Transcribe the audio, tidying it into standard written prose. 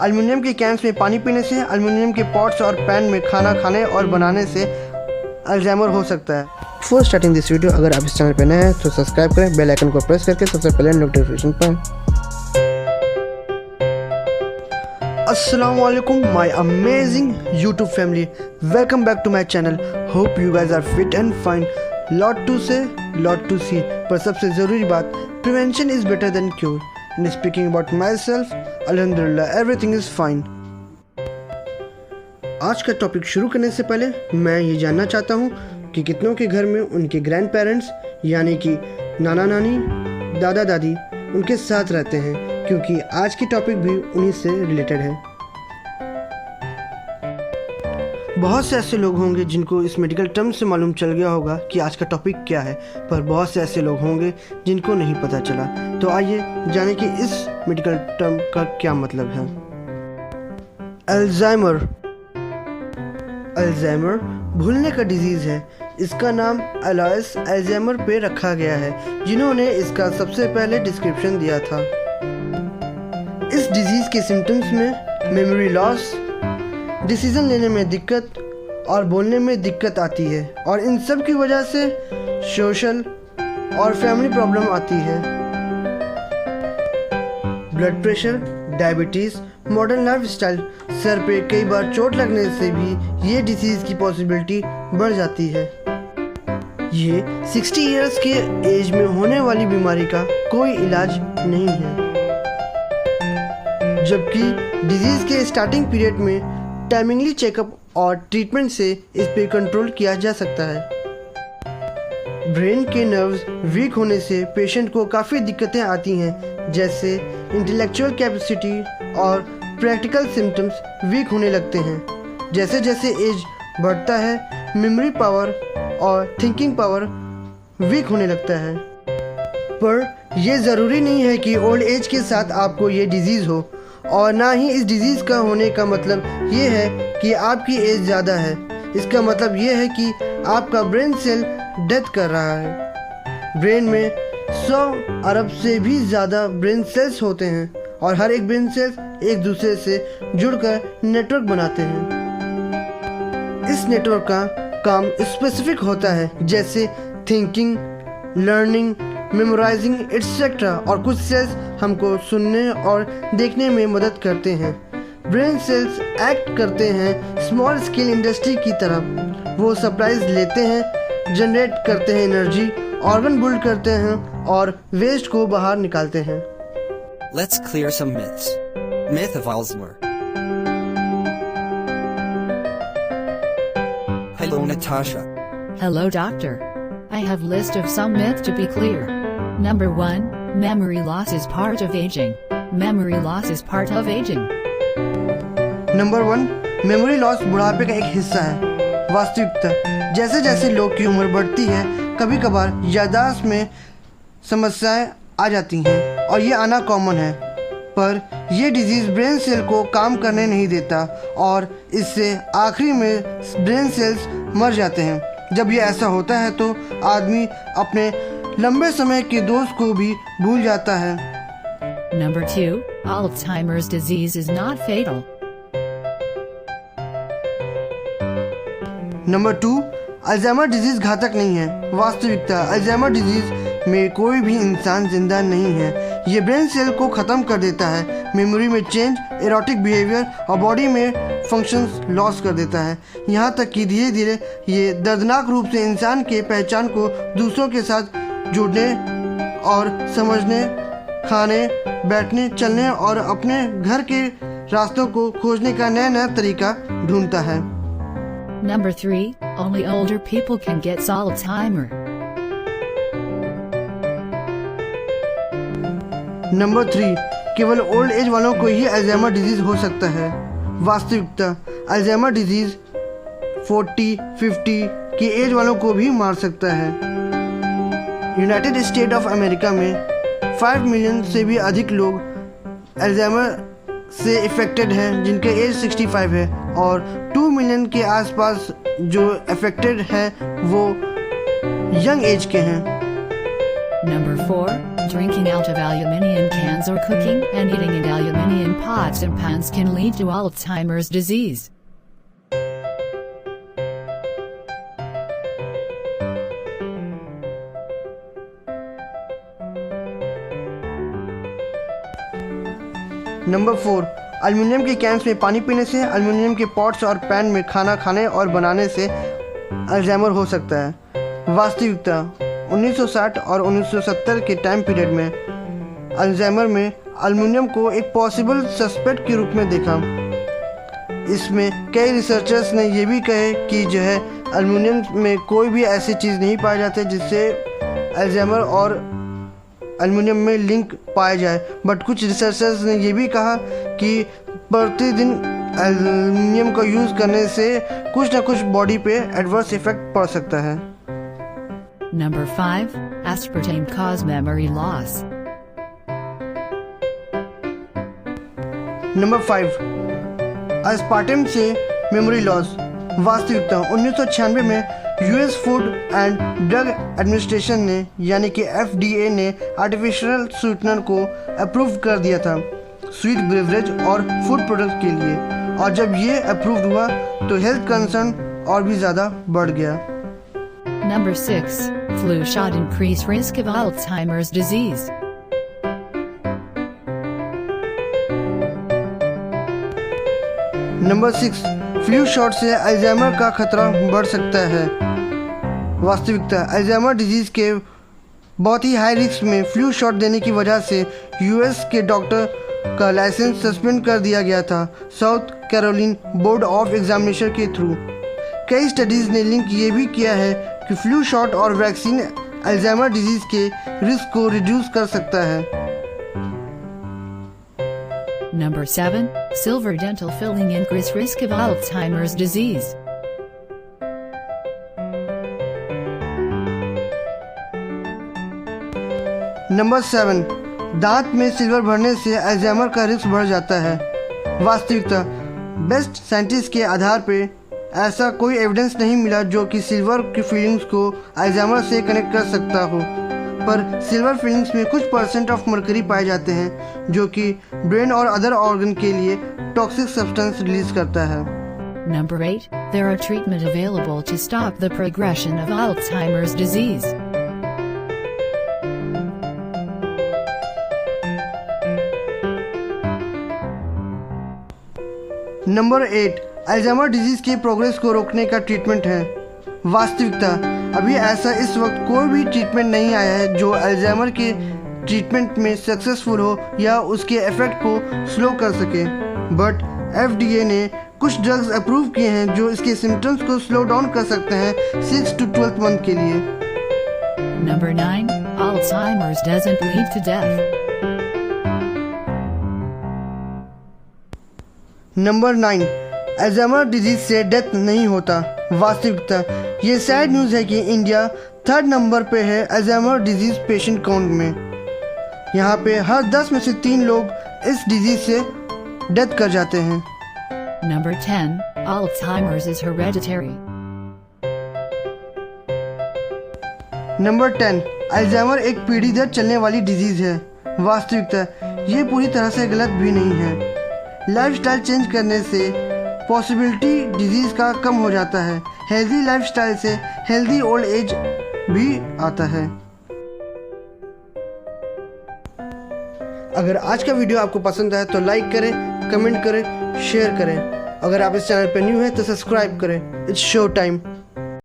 Aluminium के cans में पानी पीने से, एल्युमिनियम के पॉट्स और पैन में खाना खाने और बनाने से अल्जाइमर हो सकता है। बिफोर स्टार्टिंग दिस वीडियो, अगर आप इस चैनल पर नए हैं तो सब्सक्राइब करें, बेल आइकन को प्रेस करके सबसे पहले नोटिफिकेशन पाएं। Assalamualaikum my amazing YouTube family, welcome back to my channel. Hope you guys are fit and fine. Lot to say, lot to see, पर सबसे ज़रूरी बात, prevention is better than cure. And speaking about myself, alhamdulillah everything is fine. आज का topic शुरू करने से पहले मैं ये जानना चाहता हूँ कि कितनों के घर में उनके ग्रैंड पेरेंट्स यानी कि नाना नानी, दादा दादी उनके साथ रहते हैं, क्योंकि आज की टॉपिक भी उन्हीं से रिलेटेड है। बहुत से ऐसे लोग होंगे जिनको इस मेडिकल टर्म से मालूम चल गया होगा कि आज का टॉपिक क्या है, पर बहुत से ऐसे लोग होंगे जिनको नहीं पता चला। तो आइए जानें कि इस मेडिकल टर्म का क्या मतलब है। अल्जाइमर। अल्जाइमर भूलने का डिजीज़ है। इसका नाम अलोइस अल्जाइमर पे रखा गया है, जिन्होंने इसका सबसे पहले डिस्क्रिप्शन दिया था। इस डिजीज़ के सिम्टम्स में मेमोरी लॉस, डिसीजन लेने में दिक्कत और बोलने में दिक्कत आती है, और इन सब की वजह से सोशल और फैमिली प्रॉब्लम आती है। Blood pressure, diabetes, modern lifestyle, sir पे कई बार चोट लगने से भी ये डिसीज़ की पॉसिबिलिटी बढ़ जाती है। ये 60 इयर्स के एज में होने वाली बीमारी का कोई इलाज नहीं है, जबकि डिजीज़ के स्टार्टिंग पीरियड में टाइमिंगली चेकअप और ट्रीटमेंट से इस पे कंट्रोल किया जा सकता है। ब्रेन के नर्व्स वीक होने से पेशेंट को काफ़ी दिक्कतें आती हैं, जैसे इंटेलेक्चुअल कैपेसिटी और प्रैक्टिकल सिम्टम्स वीक होने लगते हैं। जैसे जैसे एज बढ़ता है, मेमोरी पावर और थिंकिंग पावर वीक होने लगता है। पर यह ज़रूरी नहीं है कि ओल्ड एज के साथ आपको ये डिजीज़ हो, और ना ही इस डिजीज़ का होने का मतलब ये है कि आपकी एज ज़्यादा है। इसका मतलब ये है कि आपका ब्रेन सेल डेथ कर रहा है। ब्रेन में 100 अरब से भी ज़्यादा ब्रेन सेल्स होते हैं, और हर एक ब्रेन सेल्स एक दूसरे से जुड़कर नेटवर्क बनाते हैं। इस नेटवर्क का काम स्पेसिफिक होता है, जैसे थिंकिंग, लर्निंग, मेमोराइजिंग एटसेट्रा, और कुछ सेल्स हमको सुनने और देखने में मदद करते हैं। ब्रेन सेल्स एक्ट करते हैं स्मॉल स्केल इंडस्ट्री की तरह। वो सप्लाईज लेते हैं, जनरेट करते हैं एनर्जी, ऑर्गन बिल्ड करते हैं और वेस्ट को बाहर निकालते हैं। Let's clear some myths. Myth of Alzheimer. Hello Natasha. Hello doctor. I have list of some myths to be clear. Number 1, memory loss is part of aging. Memory loss is part of aging. Number 1, memory loss बुढ़ापे का एक हिस्सा है। वास्तविकता, जैसे जैसे लोग की उम्र बढ़ती है, कभी कभार याददाश्त में समस्याएं आ जाती हैं, और ये आना कॉमन है। पर यह डिजीज़ ब्रेन सेल को काम करने नहीं देता, और इससे आखिरी में ब्रेन सेल्स मर जाते हैं। जब ये ऐसा होता है तो आदमी अपने लंबे समय के दोस्त को भी भूल जाता है। Number 2, Alzheimer's disease is not fatal. Number 2, Alzheimer disease घातक नहीं है। वास्तविकता, अल्जाइमर डिजीज़ में कोई भी इंसान जिंदा नहीं है। ये ब्रेन सेल को ख़त्म कर देता है, मेमोरी में चेंज, एरोटिक बिहेवियर और बॉडी में फंक्शंस लॉस कर देता है। यहाँ तक कि धीरे धीरे ये दर्दनाक रूप से इंसान के पहचान को दूसरों के साथ जुड़ने और समझने, खाने, बैठने, चलने और अपने घर के रास्तों को खोजने का नया नया तरीका ढूंढता है। Number 3, only older people can get Alzheimer. Number 3, केवल ओल्ड एज वालों को ही अल्जाइमर डिजीज़ हो सकता है। वास्तविकता, अल्जाइमर डिजीज़ 40-50 की एज वालों को भी मार सकता है। यूनाइटेड स्टेट ऑफ अमेरिका में 5 मिलियन से भी अधिक लोग अल्जाइमर से इफ़ेक्टेड हैं, जिनके एज 65 है, और 2 मिलियन के आसपास जो अफेक्टेड हैं वो यंग एज के हैं। Number 4, drinking out of aluminium cans or cooking and eating in aluminium pots and pans can lead to Alzheimer's disease. Number 4, aluminium के कैंस में पानी पीने से, एल्युमिनियम के पॉट्स और पैन में खाना खाने और बनाने से अल्जाइमर हो सकता है। वास्तविकता 1960 और 1970 के टाइम पीरियड में अल्जाइमर में एल्युमिनियम को एक पॉसिबल सस्पेक्ट के रूप में देखा। इसमें कई रिसर्चर्स ने यह भी कहे कि जो है एल्युमिनियम में कोई भी ऐसी चीज़ नहीं पाई जाती जिससे अल्जाइमर और एल्युमिनियम में लिंक पाया जाए। बट कुछ रिसर्चर्स ने यह भी कहा कि प्रतिदिन एल्युमिनियम का यूज़ करने से कुछ ना कुछ बॉडी पे एडवर्स इफेक्ट पड़ सकता है। Number 5, aspartame cause memory loss. Number 5, aspartame से मेमोरी लॉस। वास्तविकता 1996 में US food and drug administration ने यानी कि FDA ने आर्टिफिशियल स्वीटनर को अप्रूव कर दिया था स्वीट बेवरेज और फूड प्रोडक्ट के लिए, और जब ये अप्रूव हुआ तो हेल्थ कंसर्न और भी ज़्यादा बढ़ गया। Number 6, flu shot increase risk of Alzheimer's disease. Number 6, flu shot से अल्जाइमर का खतरा बढ़ सकता है। वास्तविकता अल्जाइमर डिजीज़ के बहुत ही हाई रिस्क में फ्लू शॉट देने की वजह से यूएस के डॉक्टर का लाइसेंस सस्पेंड कर दिया गया था South Carolina board of examination के थ्रू। कई स्टडीज़ ने लिंक ये भी किया है कि फ्लू शॉट और वैक्सीन अल्जाइमर डिजीज़ के रिस्क को रिड्यूस कर सकता है। Number 7, silver dental filling increase risk of Alzheimer's disease. Number 7, दांत में सिल्वर भरने से अल्जाइमर का रिस्क बढ़ जाता है। वास्तविकता बेस्ट साइंटिस्ट के आधार पे ऐसा कोई एविडेंस नहीं मिला जो कि सिल्वर की फीलिंग्स को अल्जाइमर से कनेक्ट कर सकता हो, पर सिल्वर फीलिंग्स में कुछ % ऑफ मरकरी पाए जाते हैं जो कि ब्रेन और अदर ऑर्गन के लिए टॉक्सिक सब्सटेंस रिलीज करता है। Number 8, there are treatment available to stop the progression of Alzheimer's disease. Number 8, Alzheimer disease की प्रोग्रेस को रोकने का ट्रीटमेंट है। वास्तविकता अभी ऐसा इस वक्त कोई भी ट्रीटमेंट नहीं आया है जो अल्जाइमर के ट्रीटमेंट में सक्सेसफुल हो या उसके इफेक्ट को स्लो कर सके। बट FDA ने कुछ ड्रग्स अप्रूव किए हैं जो इसके सिम्टम्स को स्लो डाउन कर सकते हैं 6 to 12 मंथ के लिए। Number 9, Alzheimer's doesn't lead to death. Number 9, Alzheimer disease से डेथ नहीं होता। वास्तविकता ये सैड न्यूज़ है कि इंडिया 3rd नंबर पे है अल्जाइमर डिजीज पेशेंट काउंट में। यहाँ पे हर 10 में से 3 लोग इस डिजीज से डेथ कर जाते हैं। Number 10, Alzheimer's is hereditary. Number 10, Alzheimer एक पीढ़ी दर चलने वाली डिजीज है। वास्तविकता ये पूरी तरह से गलत भी नहीं है। लाइफस्टाइल चेंज करने से पॉसिबिलिटी डिजीज़ का कम हो जाता है। हेल्दी लाइफस्टाइल से हेल्दी ओल्ड एज भी आता है। अगर आज का वीडियो आपको पसंद आए तो लाइक करें, कमेंट करें, शेयर करें। अगर आप इस चैनल पर न्यू हैं तो सब्सक्राइब करें। It's show time.